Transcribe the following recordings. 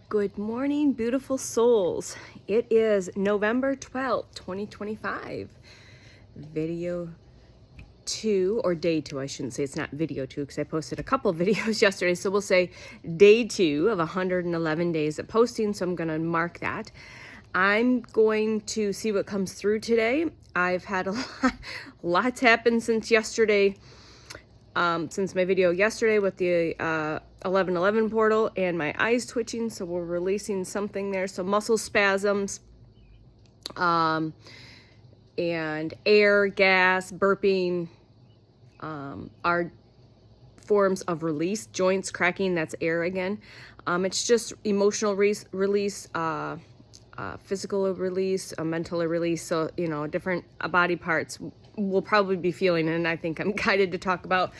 Good morning, beautiful souls. It is November 12th, 2025. Video 2, or day 2, I shouldn't say it's not video 2 because I posted a couple videos yesterday. So we'll say day 2 of 111 days of posting. So I'm going to mark that. I'm going to see what comes through today. I've had lots happen since yesterday. Since my video yesterday with the 1111 portal and my eyes twitching, so we're releasing something there. So muscle spasms, and air, gas, burping are forms of release. Joints cracking, that's air again. It's just emotional release, physical release, mental release. So, different body parts will probably be feeling, and I think I'm guided to talk about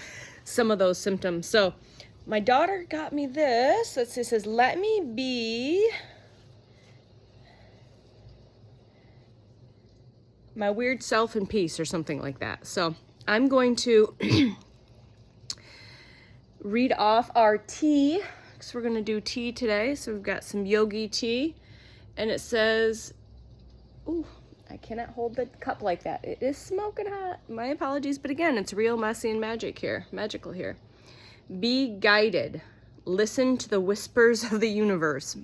some of those symptoms. So my daughter got me this. It says, let me be my weird self in peace, or something like that. So I'm going to read off our tea, because we're going to do tea today. So we've got some yogi tea, and it says, ooh, I cannot hold the cup like that. It is smoking hot. My apologies, but again, it's real messy and magical here. Be guided. Listen to the whispers of the universe.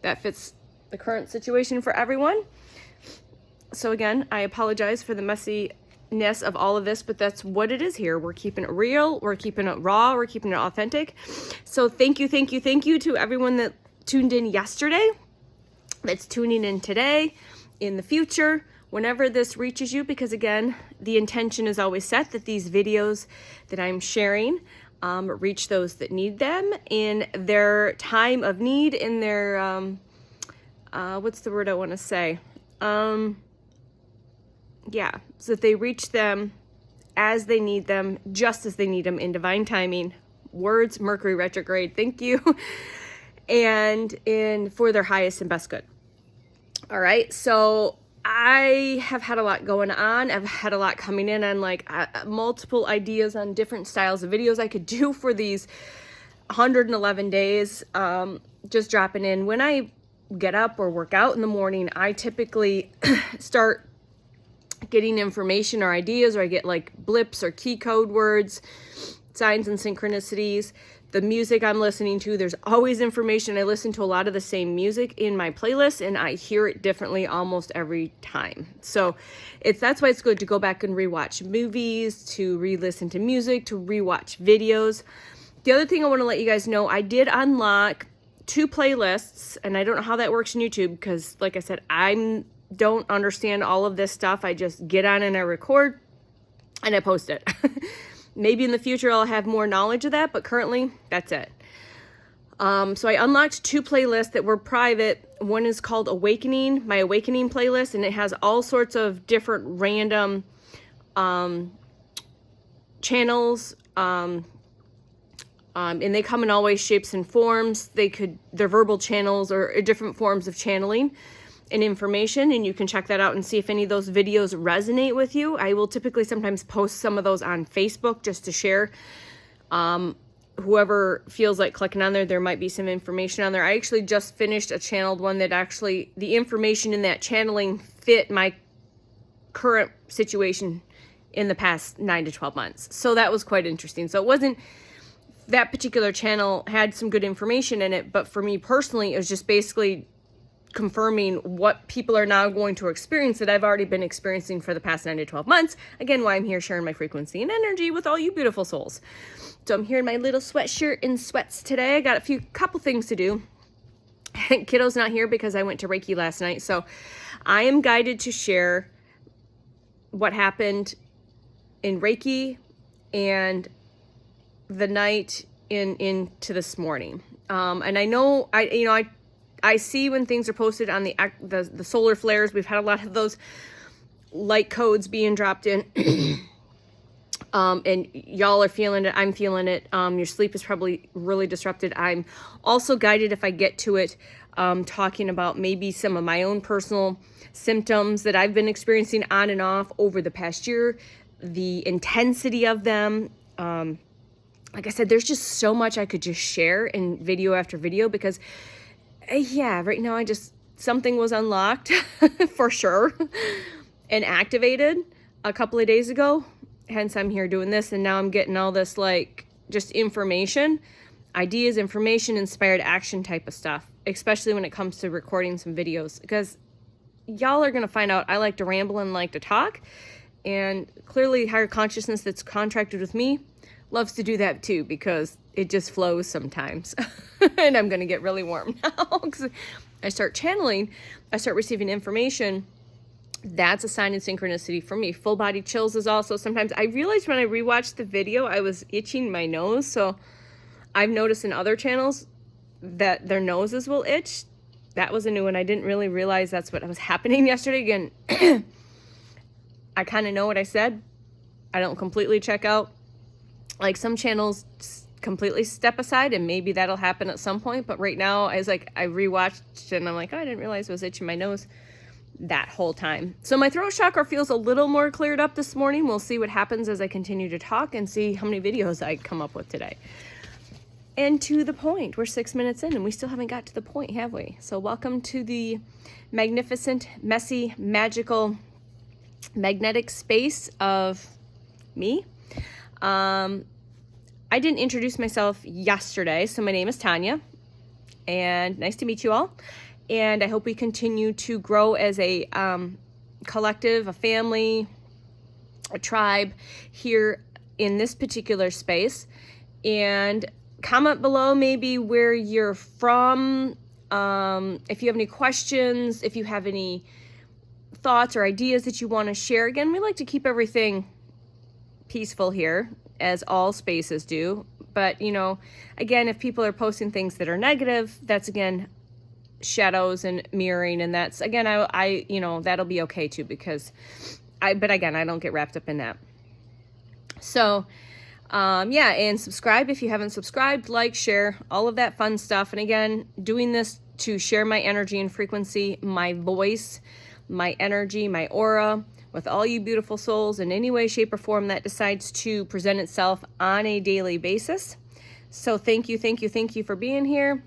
That fits the current situation for everyone. So again, I apologize for the messiness of all of this, but that's what it is here. We're keeping it real. We're keeping it raw. We're keeping it authentic. So thank you to everyone that tuned in yesterday, that's tuning in today, in the future, whenever this reaches you, because again, the intention is always set that these videos that I'm sharing reach those that need them in their time of need, in their what's the word I want to say, so that they reach them as they need them, just as they need them, in divine timing. Words, Mercury retrograde, thank you. And for their highest and best good. All right, so I have had a lot going on. I've had a lot coming in on multiple ideas on different styles of videos I could do for these 111 days. Just dropping in. When I get up or work out in the morning, I typically start getting information or ideas, or I get blips or key code words, signs and synchronicities. The music I'm listening to, there's always information. I listen to a lot of the same music in my playlist, and I hear it differently almost every time. So that's why it's good to go back and rewatch movies, to re-listen to music, to rewatch videos. The other thing I want to let you guys know, I did unlock 2 playlists, and I don't know how that works in YouTube, because like I said, I don't understand all of this stuff. I just get on and I record and I post it. Maybe in the future I'll have more knowledge of that, but currently that's it. So I unlocked 2 playlists that were private. One is called Awakening, my Awakening playlist, and it has all sorts of different random channels, and they come in all ways, shapes, and forms. They're verbal channels or different forms of channeling and information, and you can check that out and see if any of those videos resonate with you. I will typically sometimes post some of those on Facebook just to share. Whoever feels like clicking on there might be some information on there. I actually just finished a channeled one that actually, the information in that channeling fit my current situation in the past 9 to 12 months. So that was quite interesting. So it wasn't, that particular channel had some good information in it, but for me personally, it was just basically confirming what people are now going to experience that I've already been experiencing for the past 9 to 12 months. Again, why I'm here sharing my frequency and energy with all you beautiful souls. So I'm here in my little sweatshirt and sweats today. I got couple things to do. Kiddo's not here because I went to Reiki last night. So I am guided to share what happened in Reiki and the night into this morning. And I know, I see when things are posted on the solar flares. We've had a lot of those light codes being dropped in. And y'all are feeling it. I'm feeling it. Your sleep is probably really disrupted. I'm also guided, if I get to it, talking about maybe some of my own personal symptoms that I've been experiencing on and off over the past year, the intensity of them. Like I said, there's just so much I could just share in video after video, because Yeah, right now something was unlocked for sure and activated a couple of days ago. Hence I'm here doing this, and now I'm getting all this like just information, ideas, information, inspired action type of stuff, especially when it comes to recording some videos, because y'all are going to find out I like to ramble and like to talk, and clearly higher consciousness that's contracted with me loves to do that too, because it just flows sometimes. And I'm going to get really warm now because I start channeling, I start receiving information. That's a sign of synchronicity for me. Full body chills is also sometimes. I realized when I rewatched the video, I was itching my nose. So I've noticed in other channels that their noses will itch. That was a new one. I didn't really realize that's what was happening yesterday. Again, I kind of know what I said. I don't completely check out. Like some channels completely step aside, and maybe that'll happen at some point. But right now, I rewatched and I'm like, oh, I didn't realize I was itching my nose that whole time. So my throat chakra feels a little more cleared up this morning. We'll see what happens as I continue to talk and see how many videos I come up with today. And to the point, we're 6 minutes in and we still haven't got to the point, have we? So welcome to the magnificent, messy, magical, magnetic space of me. I didn't introduce myself yesterday, so my name is Tanya, and nice to meet you all. And I hope we continue to grow as a collective, a family, a tribe here in this particular space. And comment below maybe where you're from, if you have any questions, if you have any thoughts or ideas that you want to share. Again, we like to keep everything peaceful here, as all spaces do. But, you know, again, if people are posting things that are negative, that's, again, shadows and mirroring, and that's, again, I you know, that'll be okay too, because but again, I don't get wrapped up in that. So yeah, and subscribe if you haven't subscribed, like, share, all of that fun stuff. And again, doing this to share my energy and frequency, my voice, my energy, my aura with all you beautiful souls in any way, shape, or form that decides to present itself on a daily basis. So thank you for being here.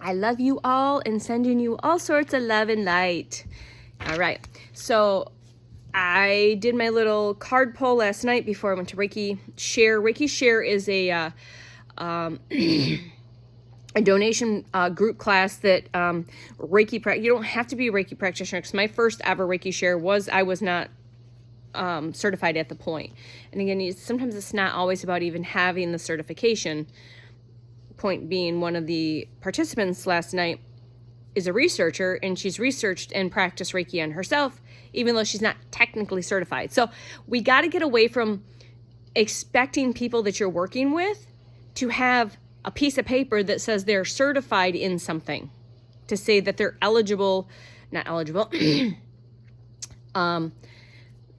I love you all and sending you all sorts of love and light. All right. So I did my little card pull last night before I went to Reiki Share. Reiki Share is a donation group class that you don't have to be a Reiki practitioner, because my first ever Reiki Share I was not certified at the point. And again, sometimes it's not always about even having the certification. Point being, one of the participants last night is a researcher, and she's researched and practiced Reiki on herself, even though she's not technically certified. So we got to get away from expecting people that you're working with to have a piece of paper that says they're certified in something, to say that they're not eligible,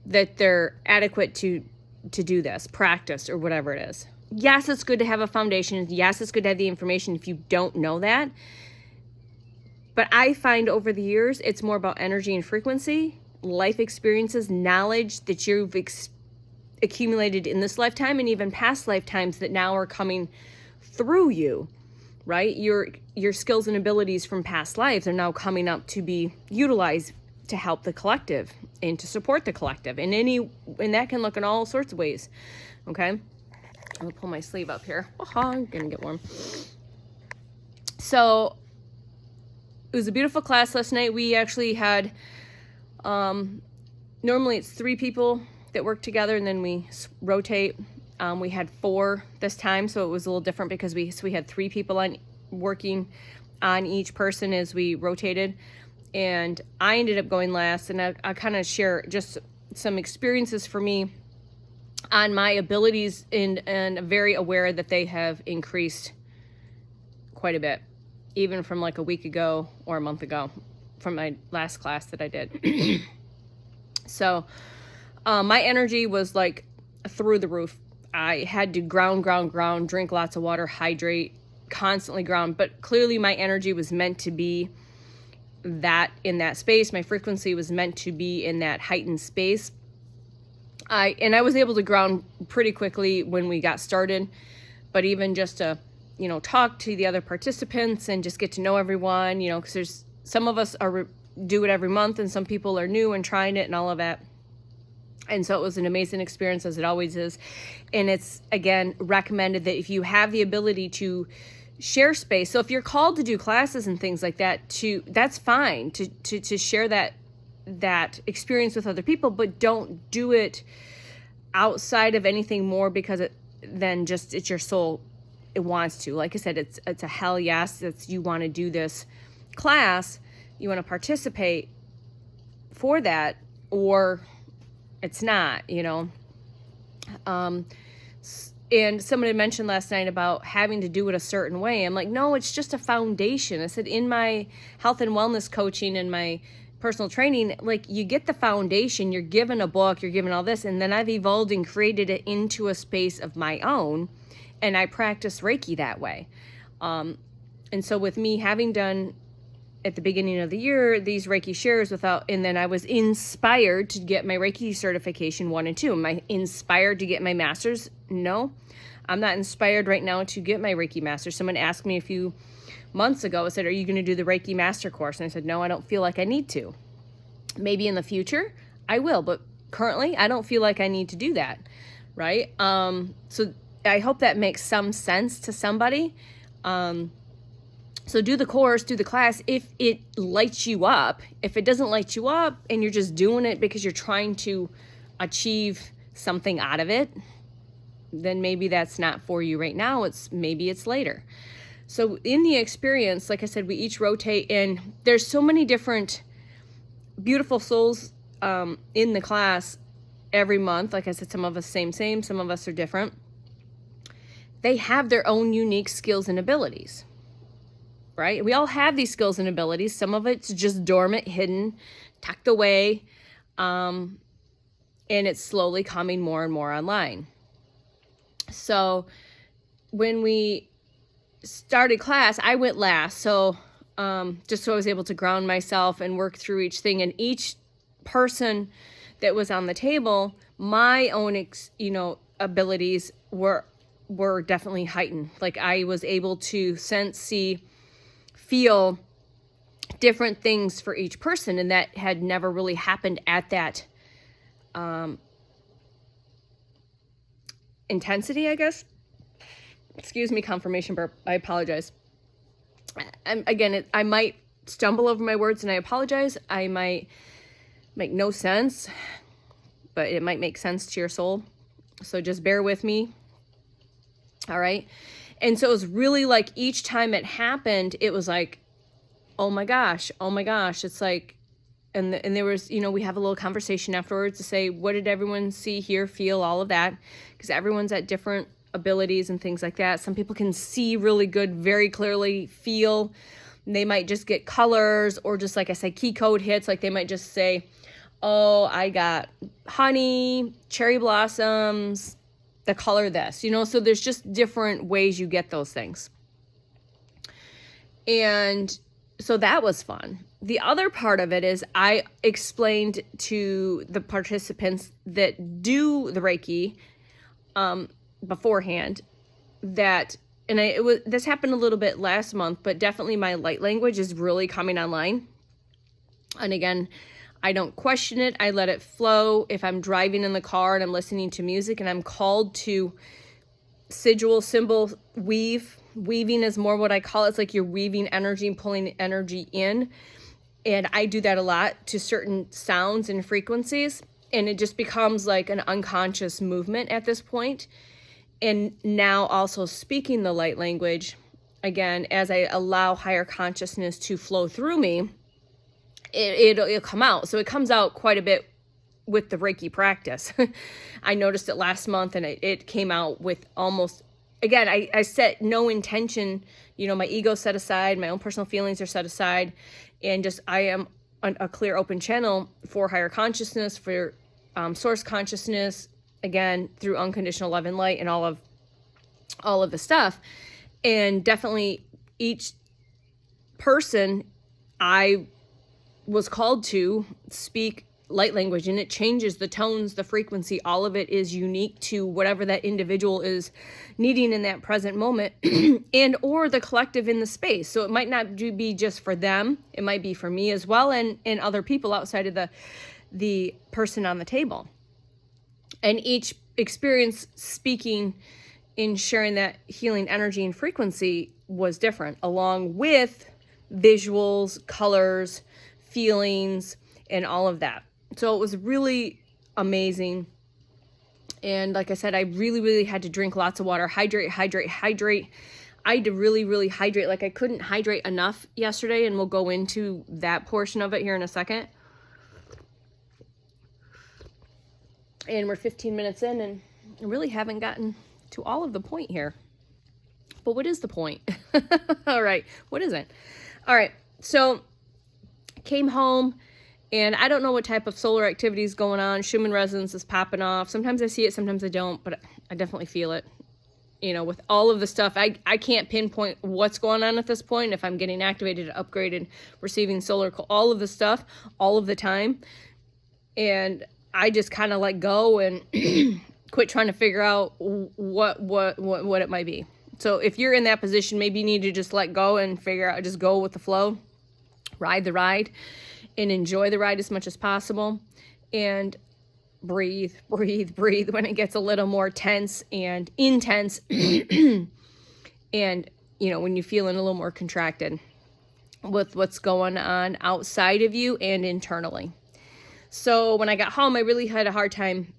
that they're adequate to do this, practice, or whatever it is. Yes, it's good to have a foundation. Yes, it's good to have the information if you don't know that. But I find over the years, it's more about energy and frequency, life experiences, knowledge that you've accumulated in this lifetime and even past lifetimes that now are coming through you, right? Your skills and abilities from past lives are now coming up to be utilized to help the collective and to support the collective. And that can look in all sorts of ways, okay? I'm gonna pull my sleeve up here. I'm gonna get warm. So it was a beautiful class last night. We actually had, normally it's 3 people that work together and then we rotate. We had 4 this time, so it was a little different because we had 3 people working on each person as we rotated. And I ended up going last, and I kind of share just some experiences for me on my abilities, and very aware that they have increased quite a bit, even from like a week ago or a month ago from my last class that I did. So my energy was like through the roof. I had to ground, drink lots of water, hydrate, constantly ground. But clearly my energy was meant to be that in that space. My frequency was meant to be in that heightened space. I was able to ground pretty quickly when we got started, but even just a talk to the other participants and just get to know everyone, because there's some of us do it every month and some people are new and trying it and all of that. And so it was an amazing experience, as it always is. And it's, again, recommended that if you have the ability to share space, so if you're called to do classes and things like that, that's fine to share that experience with other people, but don't do it outside of anything more because than just it's your soul, it wants to. Like I said, it's a hell yes. You want to do this class, you want to participate for that, or it's not, and somebody mentioned last night about having to do it a certain way. I'm like, no, it's just a foundation. I said, in my health and wellness coaching and my personal training, like, you get the foundation, you're given a book, you're given all this, and then I've evolved and created it into a space of my own, and I practice Reiki that way. And so with me having done at the beginning of the year these Reiki shares and then I was inspired to get my Reiki certification 1 and 2. Am I inspired to get my master's? No, I'm not inspired right now to get my Reiki master. Someone asked me a few months ago, I said, are you going to do the Reiki master course? And I said, no, I don't feel like I need to. Maybe in the future I will, but currently I don't feel like I need to do that. Right. So I hope that makes some sense to somebody. So do the course, do the class if it lights you up. If it doesn't light you up and you're just doing it because you're trying to achieve something out of it, then maybe that's not for you right now. Maybe it's later. So in the experience, like I said, we each rotate, and there's so many different beautiful souls in the class every month. Like I said, some of us same, some of us are different. They have their own unique skills and abilities. Right? We all have these skills and abilities. Some of it's just dormant, hidden, tucked away, and it's slowly coming more and more online. So when we started class, I went last, so just so I was able to ground myself and work through each thing. And each person that was on the table, my own abilities were definitely heightened. Like, I was able to sense, see, feel different things for each person, and that had never really happened at that intensity, I guess. Excuse me, confirmation burp. I apologize. I might stumble over my words, and I apologize. I might make no sense, but it might make sense to your soul. So just bear with me. All right. And so it was really like each time it happened, it was like, oh my gosh. It's like, and there was, we have a little conversation afterwards to say, what did everyone see, hear, feel, all of that? Because everyone's at different abilities and things like that. Some people can see really good, very clearly, feel. They might just get colors, or just, like I said, key code hits. Like, they might just say, oh, I got honey, cherry blossoms, the color this, so there's just different ways you get those things. And so that was fun. The other part of it is I explained to the participants that do the Reiki beforehand that, and this happened a little bit last month, but definitely my light language is really coming online. And again, I don't question it. I let it flow. If I'm driving in the car and I'm listening to music and I'm called to sigil, symbol, weaving is more what I call it. It's like you're weaving energy and pulling energy in. And I do that a lot to certain sounds and frequencies. And it just becomes like an unconscious movement at this point. And now also speaking the light language, again, as I allow higher consciousness to flow through me, it'll come out. So it comes out quite a bit with the Reiki practice. I noticed it last month, and it came out with almost, again, I set no intention, my ego set aside, my own personal feelings are set aside, and just I am a clear open channel for higher consciousness, for source consciousness, again, through unconditional love and light and all of the stuff. And definitely each person I was called to speak light language, and it changes the tones, the frequency. All of it is unique to whatever that individual is needing in that present moment and or the collective in the space. So it might not be just for them. It might be for me as well, and other people outside of the person on the table. And each experience speaking in sharing that healing energy and frequency was different, along with visuals, colors, feelings, and all of that. So it was really amazing. And like I said, I really had to drink lots of water, hydrate. I had to really hydrate. Like I couldn't hydrate enough yesterday, and we'll go into that portion of it here in a second. And we're 15 minutes in, and I really haven't gotten to all of the point here. But what is the point? All right, what is it? All right, so came home, and I don't know what type of solar activity is going on. Schumann resonance is popping off. Sometimes I see it, sometimes I don't, but I definitely feel it. You know, with all of the stuff, I can't pinpoint what's going on at this point, if I'm getting activated, upgraded, receiving solar, all of the stuff, all of the time. And I just kind of let go and quit trying to figure out what it might be. So if you're in that position, maybe you need to just let go and figure out, just go with the flow, ride the ride, and enjoy the ride as much as possible. And breathe when it gets a little more tense and intense. And, you know, when you're feeling a little more contracted with what's going on outside of you and internally. So when I got home, I really had a hard time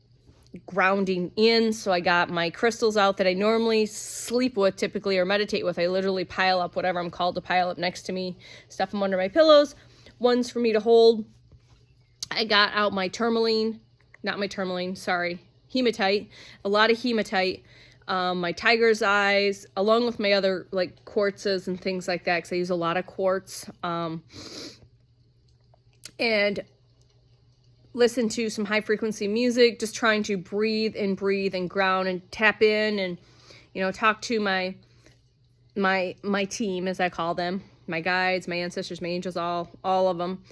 grounding in. So I got my crystals out that I normally sleep with typically, or meditate with. I literally pile up whatever I'm called to pile up next to me, stuff them under my pillows, ones for me to hold. I got out my hematite, a lot of hematite, my tiger's eyes, along with my other like quartzes and things like that, because I use a lot of quartz, and listen to some high frequency music, just trying to breathe and ground and tap in, and, you know, talk to my team, as I call them, my guides, my ancestors, my angels, all of them,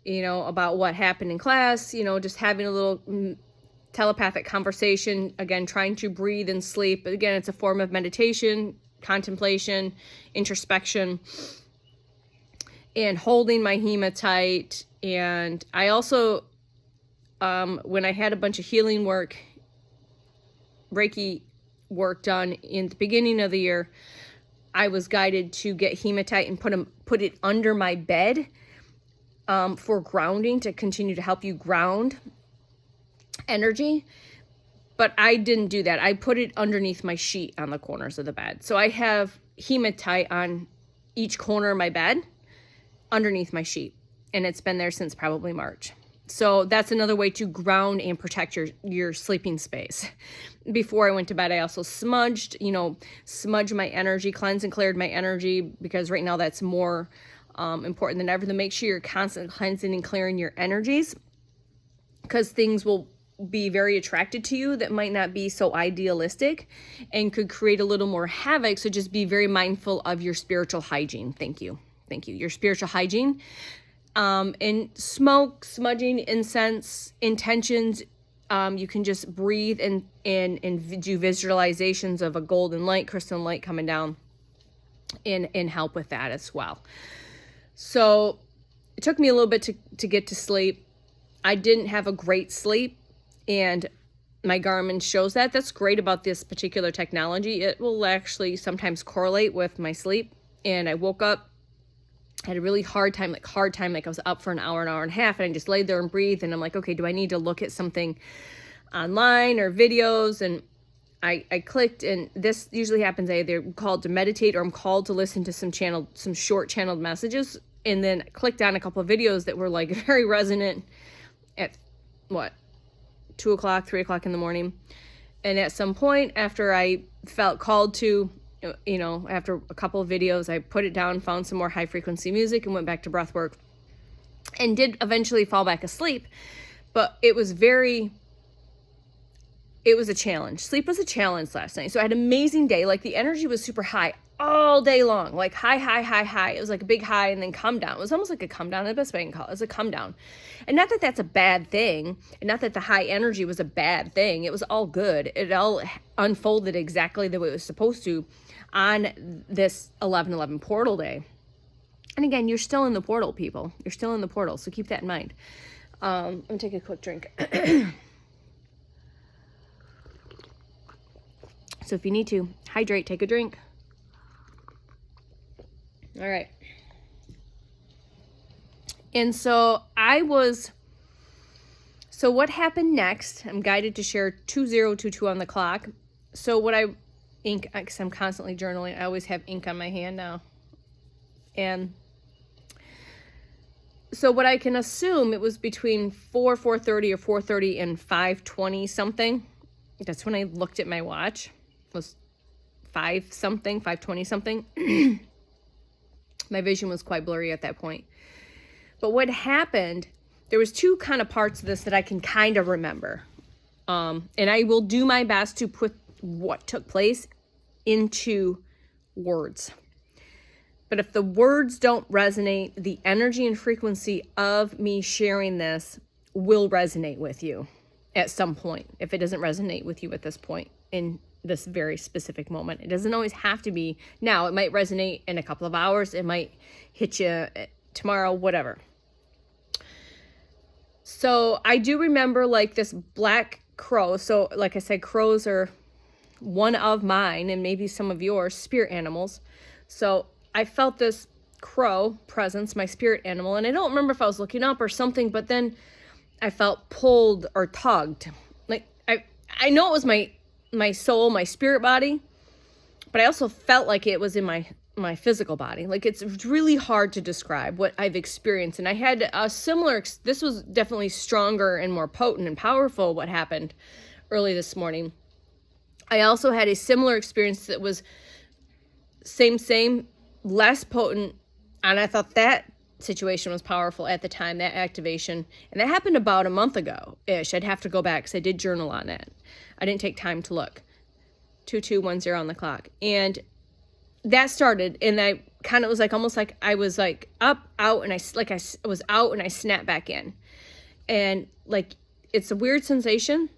you know, about what happened in class, you know, just having a little telepathic conversation, again, trying to breathe and sleep. Again, it's a form of meditation, contemplation, introspection, and holding my hematite. And I also, when I had a bunch of healing work, Reiki work done in the beginning of the year, I was guided to get hematite and put it under my bed, for grounding, to continue to help you ground energy. But I didn't do that. I put it underneath my sheet on the corners of the bed. So I have hematite on each corner of my bed underneath my sheet, and it's been there since probably March. So that's another way to ground and protect your sleeping space. Before I went to bed, I also smudged my energy, cleansed and cleared my energy, because right now that's more important than ever, to make sure you're constantly cleansing and clearing your energies, because things will be very attracted to you that might not be so idealistic and could create a little more havoc. So just be very mindful of your spiritual hygiene. Thank you. Your spiritual hygiene. And smoke, smudging, incense, intentions. You can just breathe and do visualizations of a golden light, crystalline light coming down, and help with that as well. So it took me a little bit to get to sleep. I didn't have a great sleep, and my Garmin shows that. That's great about this particular technology. It will actually sometimes correlate with my sleep. And I woke up, had a really hard time, like I was up for an hour and a half, and I just laid there and breathed. And I'm like, okay, do I need to look at something online or videos? And I clicked, and this usually happens. Either I'm called to meditate, or I'm called to listen to some short channeled messages. And then I clicked on a couple of videos that were like very resonant at 2 o'clock, 3 o'clock in the morning. And at some point, after I felt called to, after a couple of videos, I put it down, found some more high frequency music, and went back to breath work, and did eventually fall back asleep. But it was a challenge. Sleep was a challenge last night. So I had an amazing day. Like, the energy was super high. all day long, like high, high, high, high. It was like a big high and then come down. It was almost like a come down. The best way I can call it is a come down. And not that that's a bad thing, and not that the high energy was a bad thing. It was all good. It all unfolded exactly the way it was supposed to on this 11/11 portal day. And again, you're still in the portal, people. You're still in the portal, so keep that in mind. I'm gonna take a quick drink. So if you need to hydrate, take a drink. All right. And so what happened next? I'm guided to share 2022 on the clock. So because I'm constantly journaling, I always have ink on my hand now. And so what I can assume, it was between 4:30 or 4:30 and 5:20 something. That's when I looked at my watch. It was 5:20 something. My vision was quite blurry at that point. But what happened, there was two kind of parts of this that I can kind of remember. And I will do my best to put what took place into words. But if the words don't resonate, the energy and frequency of me sharing this will resonate with you at some point. If it doesn't resonate with you at this point in this very specific moment, it doesn't always have to be now. It might resonate in a couple of hours. It might hit you tomorrow, whatever. So I do remember like this black crow. So like I said, crows are one of mine and maybe some of yours spirit animals. So I felt this crow presence, my spirit animal, and I don't remember if I was looking up or something, but then I felt pulled or tugged. Like I know it was my soul, my spirit body, but I also felt like it was in my physical body. Like it's really hard to describe what I've experienced. And I had a similar, this was definitely stronger and more potent and powerful what happened early this morning. I also had a similar experience that was same, less potent. And I thought that situation was powerful at the time, that activation. And that happened about a month ago-ish. I'd have to go back because I did journal on it. I didn't take time to look. 2210 on the clock. And that started, and I kind of was like, almost like I was like up, out, and I was out and I snapped back in. And like, it's a weird sensation.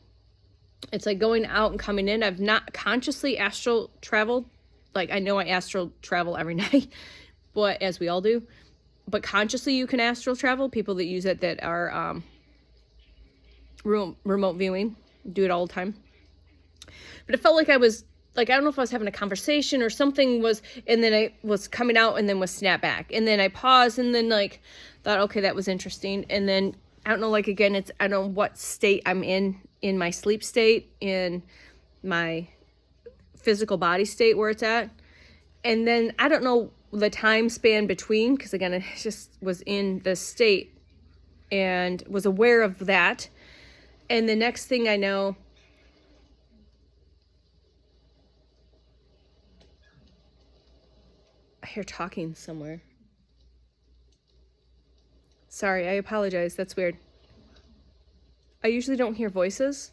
It's like going out and coming in. I've not consciously astral traveled. Like I know I astral travel every night, but as we all do, but consciously you can astral travel. People that use it that are remote viewing do it all the time. But it felt like I was like, I don't know if I was having a conversation or something was, and then I was coming out and then was snapped back. And then I paused and then like thought, okay, that was interesting. And then I don't know, like, again, I don't know what state I'm in my sleep state, in my physical body state where it's at. And then I don't know the time span between, because again, I just was in this state and was aware of that. And the next thing I know, I hear talking somewhere. Sorry, I apologize. That's weird. I usually don't hear voices.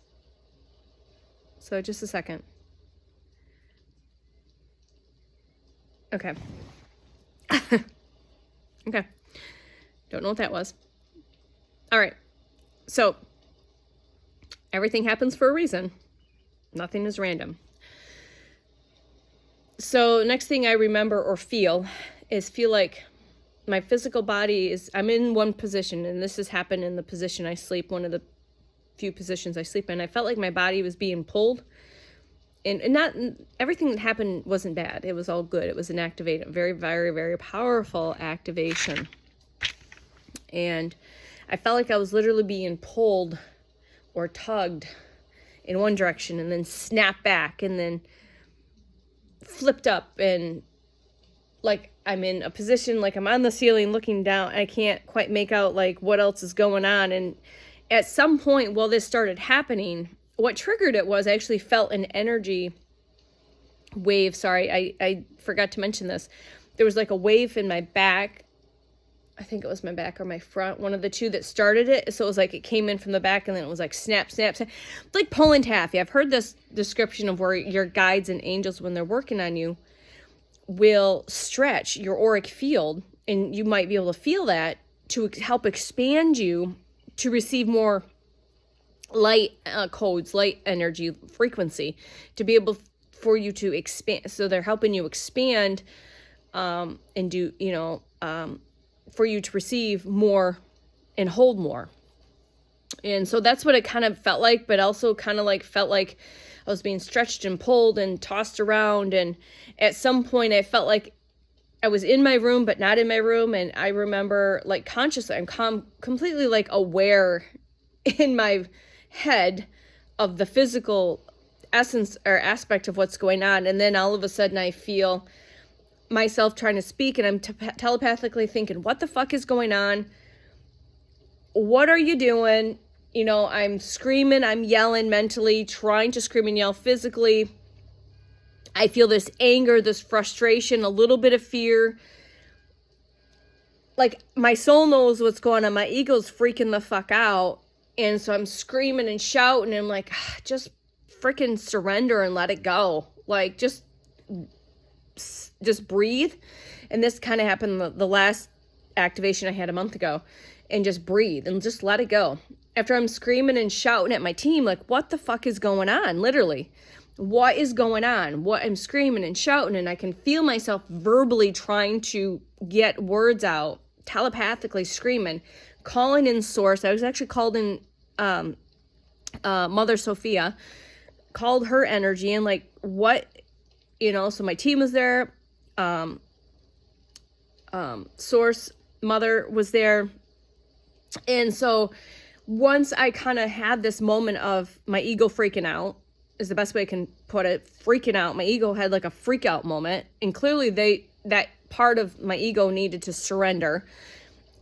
So just a second. Okay. Okay. Don't know what that was. All right. So everything happens for a reason. Nothing is random. So next thing I remember or feel like my physical body is, I'm in one position, and this has happened in the position I sleep, one of the few positions I sleep in. I felt like my body was being pulled, and not everything that happened wasn't bad. It was all good. It was an very, very, very powerful activation. And I felt like I was literally being pulled or tugged in one direction and then snapped back and then flipped up, and like I'm in a position, like I'm on the ceiling looking down. I can't quite make out like what else is going on. And at some point while this started happening, what triggered it was I actually felt an energy wave. Sorry, I forgot to mention this. There was like a wave in my back. I think it was my back or my front, one of the two that started it. So it was like it came in from the back and then it was like snap, snap, snap. Like pulling taffy. I've heard this description of where your guides and angels, when they're working on you, will stretch your auric field, and you might be able to feel that, to help expand you to receive more light codes, light energy, frequency, to be able for you to expand. So they're helping you expand and do, for you to receive more and hold more. And so that's what it kind of felt like, but also kind of like felt like I was being stretched and pulled and tossed around. And at some point I felt like I was in my room, but not in my room. And I remember like consciously, I'm completely like aware in my head of the physical essence or aspect of what's going on. And then all of a sudden I feel myself trying to speak, and I'm telepathically thinking, what the fuck is going on? What are you doing? I'm screaming, I'm yelling mentally, trying to scream and yell physically. I feel this anger, this frustration, a little bit of fear. Like my soul knows what's going on. My ego's freaking the fuck out. And so I'm screaming and shouting, and I'm like, just freaking surrender and let it go. Like, just breathe. And this kind of happened the last activation I had a month ago. And just breathe and just let it go. After I'm screaming and shouting at my team, like, what the fuck is going on? Literally, what is going on? What I'm screaming and shouting, and I can feel myself verbally trying to get words out, telepathically screaming, calling in source. I was actually called in Mother Sophia, called her energy, and like, what, so my team was there, source mother was there. And so once I kind of had this moment of my ego freaking out, is the best way I can put it, freaking out. My ego had like a freak out moment, and clearly that part of my ego needed to surrender.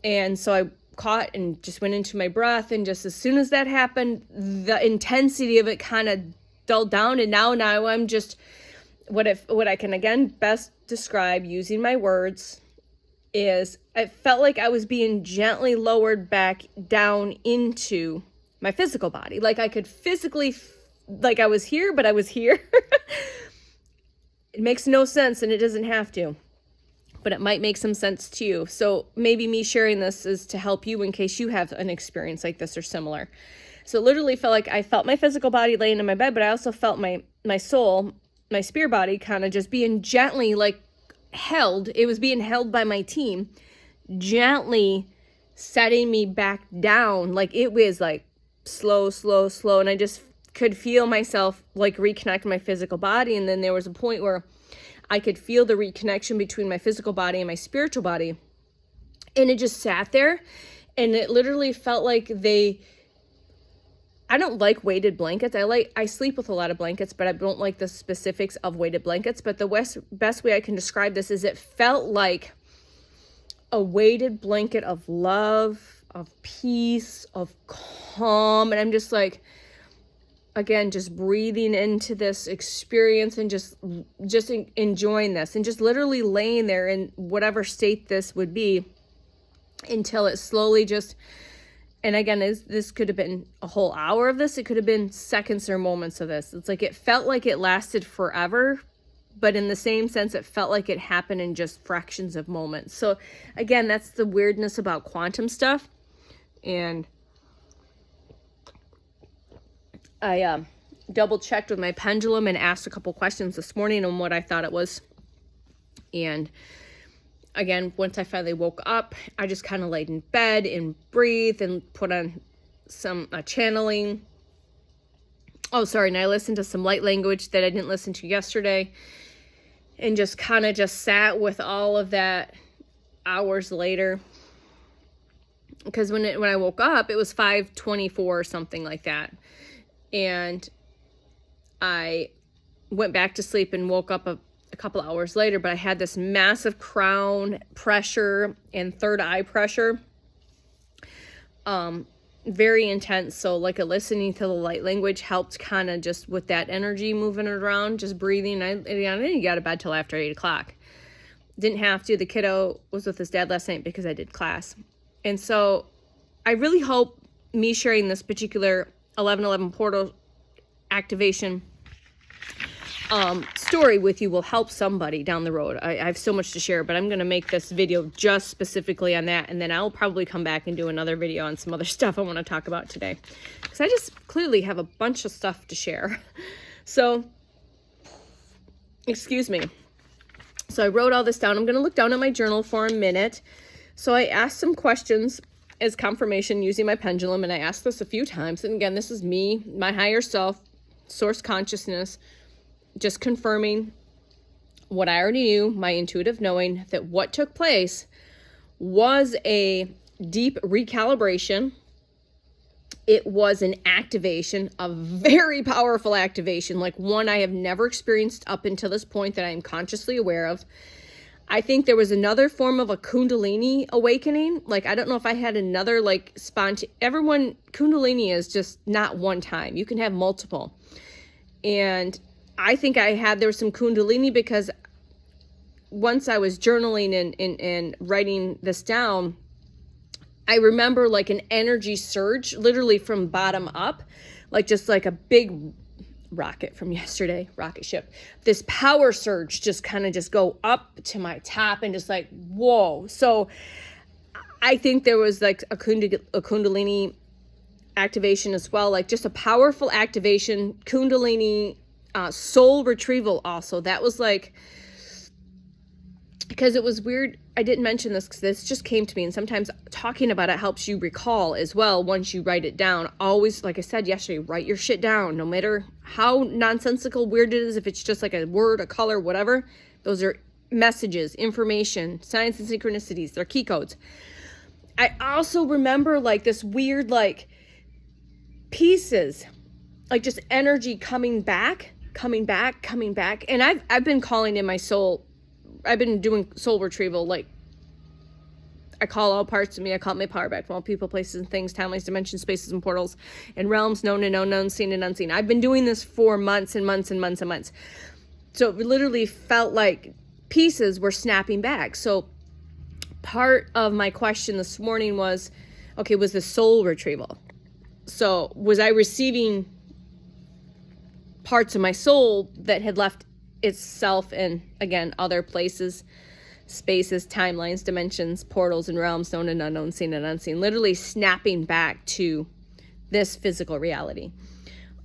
And so I caught and just went into my breath, and just as soon as that happened, the intensity of it kind of dulled down. And now I'm just, what I can again best describe using my words is, it felt like I was being gently lowered back down into my physical body. Like I could physically, like I was here, but I was here. It makes no sense, and it doesn't have to, but it might make some sense to you. So maybe me sharing this is to help you in case you have an experience like this or similar. So it literally felt like I felt my physical body laying in my bed, but I also felt my soul, my spirit body kind of just being gently like held. It was being held by my team, gently setting me back down. Like it was like slow. And I just could feel myself like reconnect my physical body. And then there was a point where I could feel the reconnection between my physical body and my spiritual body. And it just sat there, and it literally felt like I don't like weighted blankets. I sleep with a lot of blankets, but I don't like the specifics of weighted blankets. But the best way I can describe this is it felt like a weighted blanket of love, of peace, of calm. And I'm just like, again, just breathing into this experience and just enjoying this, and just literally laying there in whatever state this would be until it slowly just, and again, this could have been a whole hour of this. It could have been seconds or moments of this. It's like, it felt like it lasted forever, but in the same sense, it felt like it happened in just fractions of moments. So again, that's the weirdness about quantum stuff. And I double checked with my pendulum and asked a couple questions this morning on what I thought it was. And again, once I finally woke up, I just kind of laid in bed and breathed and put on some channeling. Oh, sorry. And I listened to some light language that I didn't listen to yesterday, and just kind of just sat with all of that hours later. Because when I woke up, it was 5:24 or something like that. And I went back to sleep and woke up a couple hours later, but I had this massive crown pressure and third eye pressure. Very intense. So like listening to the light language helped kind of just with that energy, moving it around, just breathing. I didn't get out of bed till after 8 o'clock. Didn't have to. The kiddo was with his dad last night because I did class. And so I really hope me sharing this particular 1111 portal activation story with you will help somebody down the road. I have so much to share, but I'm going to make this video just specifically on that. And then I'll probably come back and do another video on some other stuff I want to talk about today, because I just clearly have a bunch of stuff to share. So, excuse me. So I wrote all this down. I'm going to look down at my journal for a minute. So I asked some questions as confirmation using my pendulum, and I asked this a few times. And again, this is me, my higher self, source consciousness, just confirming what I already knew, my intuitive knowing that what took place was a deep recalibration. It was an activation, a very powerful activation, like one I have never experienced up until this point that I am consciously aware of. I think there was another form of a Kundalini awakening. Like, I don't know if I had another, like, Kundalini is just not one time. You can have multiple. And I think there was some Kundalini because once I was journaling and writing this down, I remember like an energy surge, literally from bottom up, like just like a big rocket from yesterday, rocket ship. This power surge just kind of just go up to my top and just like, whoa. So I think there was like a Kundalini activation as well, like just a powerful activation, Kundalini, soul retrieval also. That was like, because it was weird. I didn't mention this because this just came to me, and sometimes talking about it helps you recall as well once you write it down. Always, like I said yesterday, write your shit down, no matter how nonsensical, weird it is. If it's just like a word, a color, whatever, those are messages, information, signs and synchronicities. They're key codes. I also remember like this weird like pieces, like just energy coming back. And I've been calling in my soul. I've been doing soul retrieval. Like, I call all parts of me. I call my power back from all people, places, and things, timelines, dimensions, spaces, and portals, and realms known and unknown, seen and unseen. I've been doing this for months and months and months and months. So it literally felt like pieces were snapping back. So part of my question this morning was, okay, was the soul retrieval? So was I receiving parts of my soul that had left itself in, again, other places, spaces, timelines, dimensions, portals, and realms known and unknown, seen and unseen, literally snapping back to this physical reality.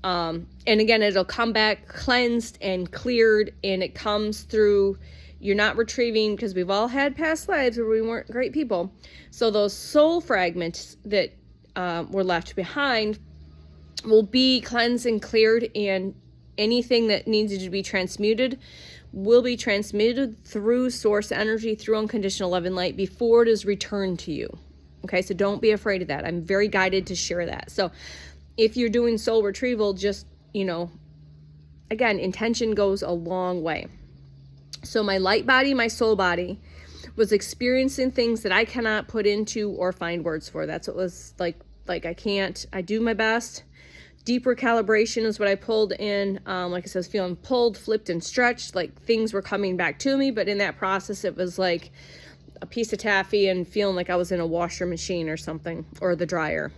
And again, it'll come back cleansed and cleared, and it comes through, you're not retrieving, because we've all had past lives where we weren't great people. So those soul fragments that were left behind will be cleansed and cleared, and anything that needs to be transmuted will be transmuted through source energy, through unconditional love and light before it is returned to you. Okay, so don't be afraid of that. I'm very guided to share that. So if you're doing soul retrieval, just, again, intention goes a long way. So my light body, my soul body was experiencing things that I cannot put into or find words for. That's what was like I do my best. Deep recalibration is what I pulled in. Like I said, I was feeling pulled, flipped, and stretched, like things were coming back to me. But in that process, it was like a piece of taffy and feeling like I was in a washer machine or something, or the dryer.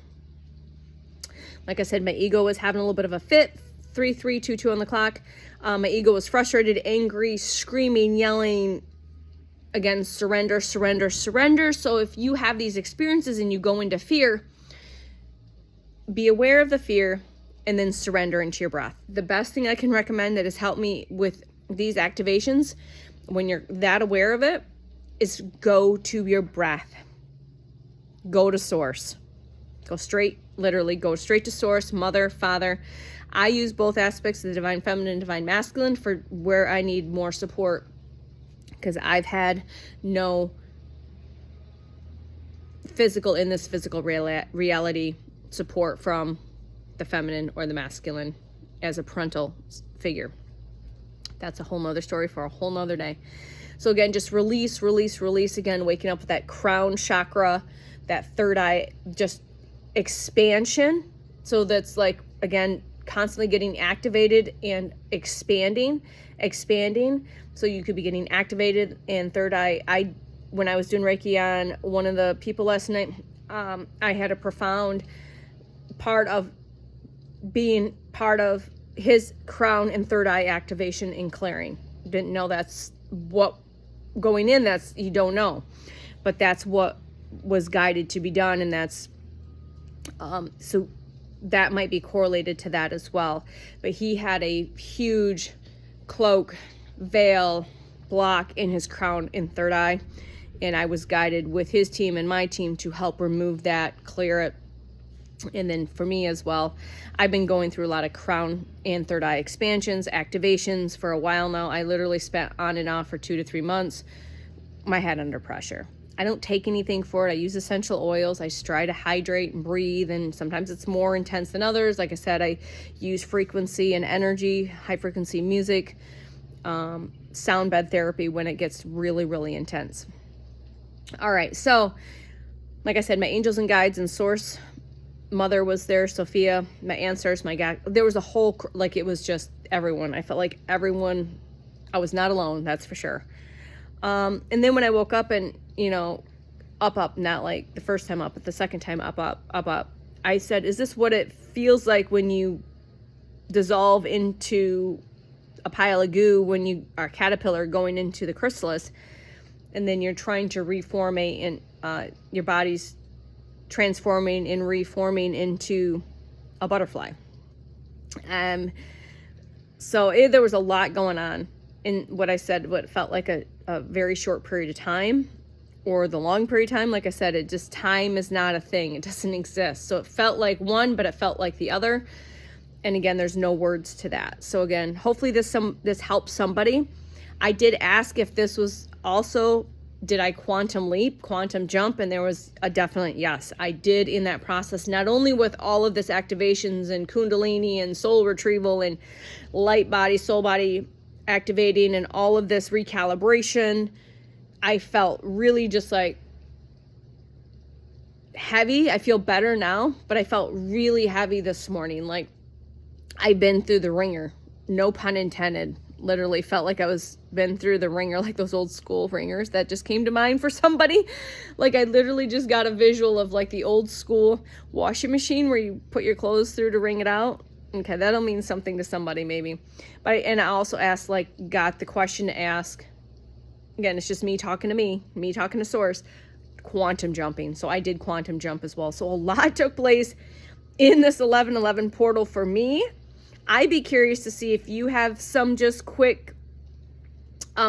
Like I said, my ego was having a little bit of a fit. 3-3-2-2 on the clock. My ego was frustrated, angry, screaming, yelling. Again, surrender, surrender, surrender. So if you have these experiences and you go into fear, be aware of the fear, and then surrender into your breath. The best thing I can recommend that has helped me with these activations, when you're that aware of it, is go to your breath. Go to source. Go straight, literally go straight to source, mother, father. I use both aspects of the divine feminine and divine masculine for where I need more support, because I've had no physical reality support from the feminine or the masculine as a parental figure. That's a whole nother story for a whole nother day. So again, just release again, waking up with that crown chakra, that third eye, just expansion. So that's like, again, constantly getting activated and expanding. So you could be getting activated and third eye. When I was doing Reiki on one of the people last night, I had a profound part of being part of his crown and third eye activation and clearing. Didn't know that's what going in, that's, you don't know, but that's what was guided to be done. And that's so that might be correlated to that as well. But he had a huge cloak, veil, block in his crown and third eye, and I was guided with his team and my team to help remove that, clear it. And then for me as well, I've been going through a lot of crown and third eye expansions, activations for a while now. I literally spent on and off for 2 to 3 months, my head under pressure. I don't take anything for it. I use essential oils. I just try to hydrate and breathe, and sometimes it's more intense than others. Like I said, I use frequency and energy, high frequency music, sound bed therapy when it gets really, really intense. All right, so like I said, my angels and guides and source mother was there, Sophia, my ancestors, my God, there was a whole, like, it was just everyone. I felt like everyone, I was not alone, that's for sure. And then when I woke up and, you know, up, not like the first time up, but the second time up, I said, is this what it feels like when you dissolve into a pile of goo, when you are a caterpillar going into the chrysalis, and then you're trying to reformate, and your body's transforming and reforming into a butterfly. So there was a lot going on in what I said, what felt like a very short period of time, or the long period of time. Like I said, it just, time is not a thing. It doesn't exist. So it felt like one, but it felt like the other. And again, there's no words to that. So again, hopefully this helps somebody. I did ask if this was also, did I quantum leap, quantum jump? And there was a definite yes. I did in that process, not only with all of this activations and Kundalini and soul retrieval and light body, soul body activating and all of this recalibration, I felt really just like heavy. I feel better now, but I felt really heavy this morning. Like I've been through the ringer, no pun intended. Literally felt like I was been through the ringer, like those old school ringers that just came to mind for somebody. Like I literally just got a visual of like the old school washing machine where you put your clothes through to wring it out. Okay, that'll mean something to somebody maybe. But and I also asked, like, got the question to ask. Again, it's just me talking to me talking to source, quantum jumping. So I did quantum jump as well. So a lot took place in this 11/11 portal for me. I'd be curious to see if you have some just quick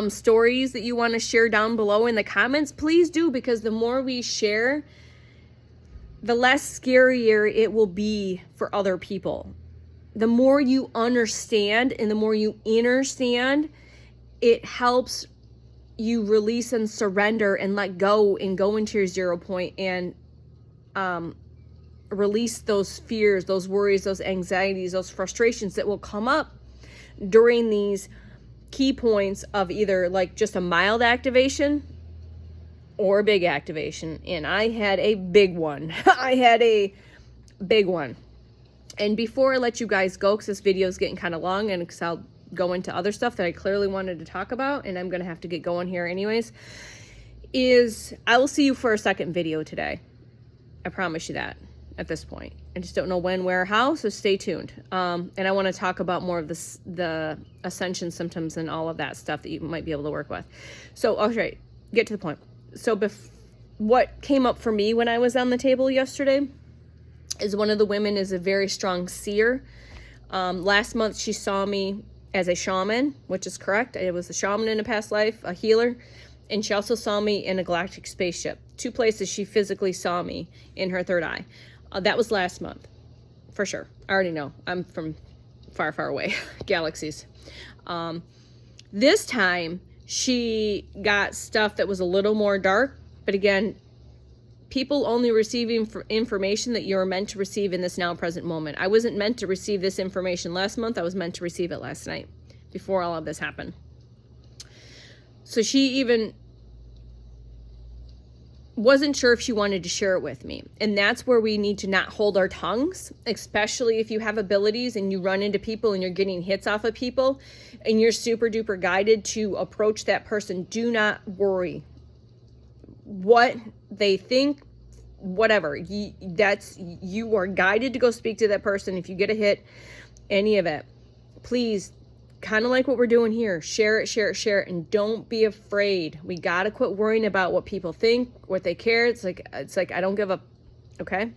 stories that you want to share down below in the comments. Please do, because the more we share, the less scarier it will be for other people. The more you understand and the more you understand, it helps you release and surrender and let go and go into your 0 point and release those fears, those worries, those anxieties, those frustrations that will come up during these key points of either like just a mild activation or a big activation. And I had a big one. I had a big one. And before I let you guys go, because this video is getting kind of long and because I'll go into other stuff that I clearly wanted to talk about, and I'm going to have to get going here anyways, is I will see you for a second video today. I promise you that at this point. I just don't know when, where, how, so stay tuned. And I want to talk about more of this, the ascension symptoms and all of that stuff that you might be able to work with. So, all right, get to the point. So what came up for me when I was on the table yesterday is one of the women is a very strong seer. Last month she saw me as a shaman, which is correct. I was a shaman in a past life, a healer. And she also saw me in a galactic spaceship. 2 places she physically saw me in her third eye. That was last month, for sure. I already know. I'm from far, far away, galaxies. This time, she got stuff that was a little more dark. But again, people only receiving information that you're meant to receive in this now present moment. I wasn't meant to receive this information last month. I was meant to receive it last night, before all of this happened. So she even wasn't sure if she wanted to share it with me. And that's where we need to not hold our tongues, especially if you have abilities and you run into people and you're getting hits off of people and you're super duper guided to approach that person. Do not worry what they think, whatever. You are guided to go speak to that person. If you get a hit, any of it, please, kind of like what we're doing here, share it, share it, share it, and don't be afraid. We got to quit worrying about what people think, what they care. It's like, I don't give a, okay?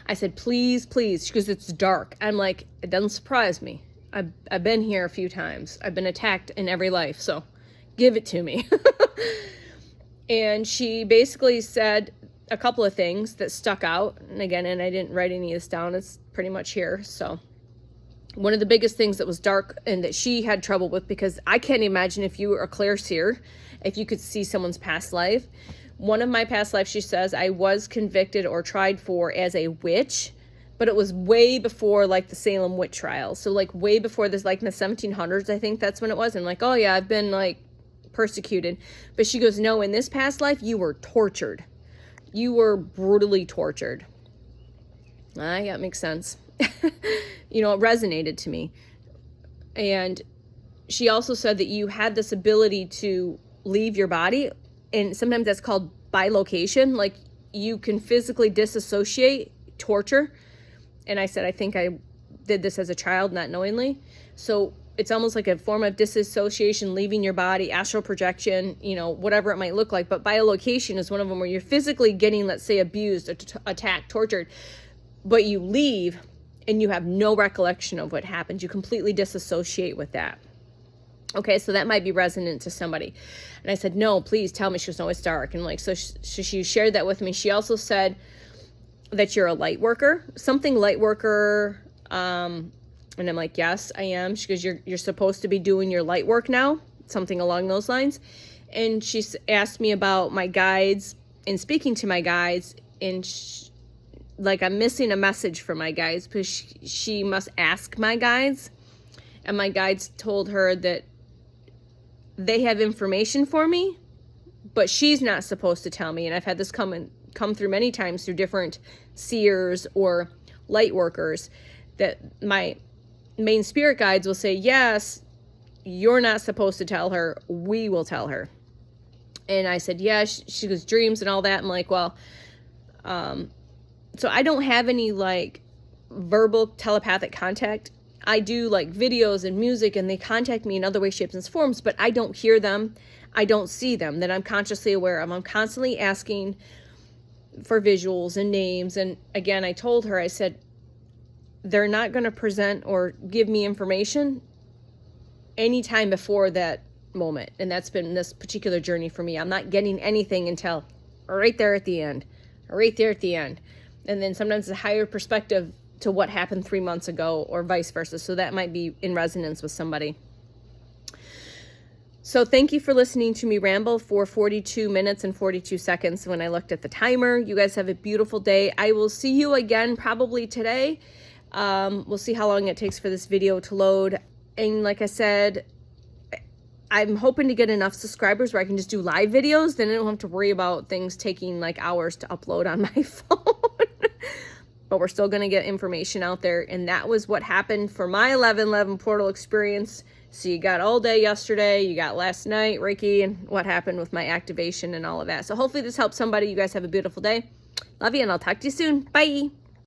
I said, please, please, because it's dark. I'm like, it doesn't surprise me. I've been here a few times. I've been attacked in every life, so give it to me. And she basically said a couple of things that stuck out. And again, and I didn't write any of this down. It's pretty much here. So one of the biggest things that was dark and that she had trouble with, because I can't imagine if you were a clairseer, if you could see someone's past life. One of my past lives, she says, I was convicted or tried for as a witch, but it was way before like the Salem witch trials. So like way before this, like in the 1700s, I think that's when it was. And like, oh yeah, I've been like persecuted. But she goes, no, in this past life, you were tortured. You were brutally tortured. Yeah, it makes sense. You know, it resonated to me. And she also said that you had this ability to leave your body, and sometimes that's called bilocation. Like you can physically disassociate, torture. And I said, I think I did this as a child, not knowingly. So it's almost like a form of disassociation, leaving your body, astral projection, you know, whatever it might look like. But bilocation is one of them where you're physically getting, let's say, abused, attacked, tortured, but you leave and you have no recollection of what happened. You completely disassociate with that. Okay, so that might be resonant to somebody. And I said, no, please tell me. She goes, no, it's dark. And like, so she shared that with me. She also said that you're a light worker, something light worker. And I'm like, yes, I am. She goes, you're supposed to be doing your light work now, something along those lines. And she asked me about my guides and speaking to my guides. And like, I'm missing a message for my guides because she must ask my guides. And my guides told her that they have information for me, but she's not supposed to tell me. And I've had this come through many times through different seers or light workers, that my main spirit guides will say, yes, you're not supposed to tell her. We will tell her. And I said, yeah, she goes, dreams and all that. I'm like, well, so I don't have any like verbal telepathic contact. I do like videos and music, and they contact me in other ways, shapes, and forms, but I don't hear them. I don't see them that I'm consciously aware of. I'm constantly asking for visuals and names. And again, I told her, I said, they're not going to present or give me information anytime before that moment. And that's been this particular journey for me. I'm not getting anything until right there at the end, right there at the end. And then sometimes a higher perspective to what happened 3 months ago or vice versa. So that might be in resonance with somebody. So thank you for listening to me ramble for 42 minutes and 42 seconds when I looked at the timer. You guys have a beautiful day. I will see you again probably today. We'll see how long it takes for this video to load. And like I said, I'm hoping to get enough subscribers where I can just do live videos. Then I don't have to worry about things taking like hours to upload on my phone. But we're still going to get information out there. And that was what happened for my 11/11 portal experience. So you got all day yesterday, you got last night, Reiki, and what happened with my activation and all of that. So hopefully this helps somebody. You guys have a beautiful day. Love you, and I'll talk to you soon. Bye.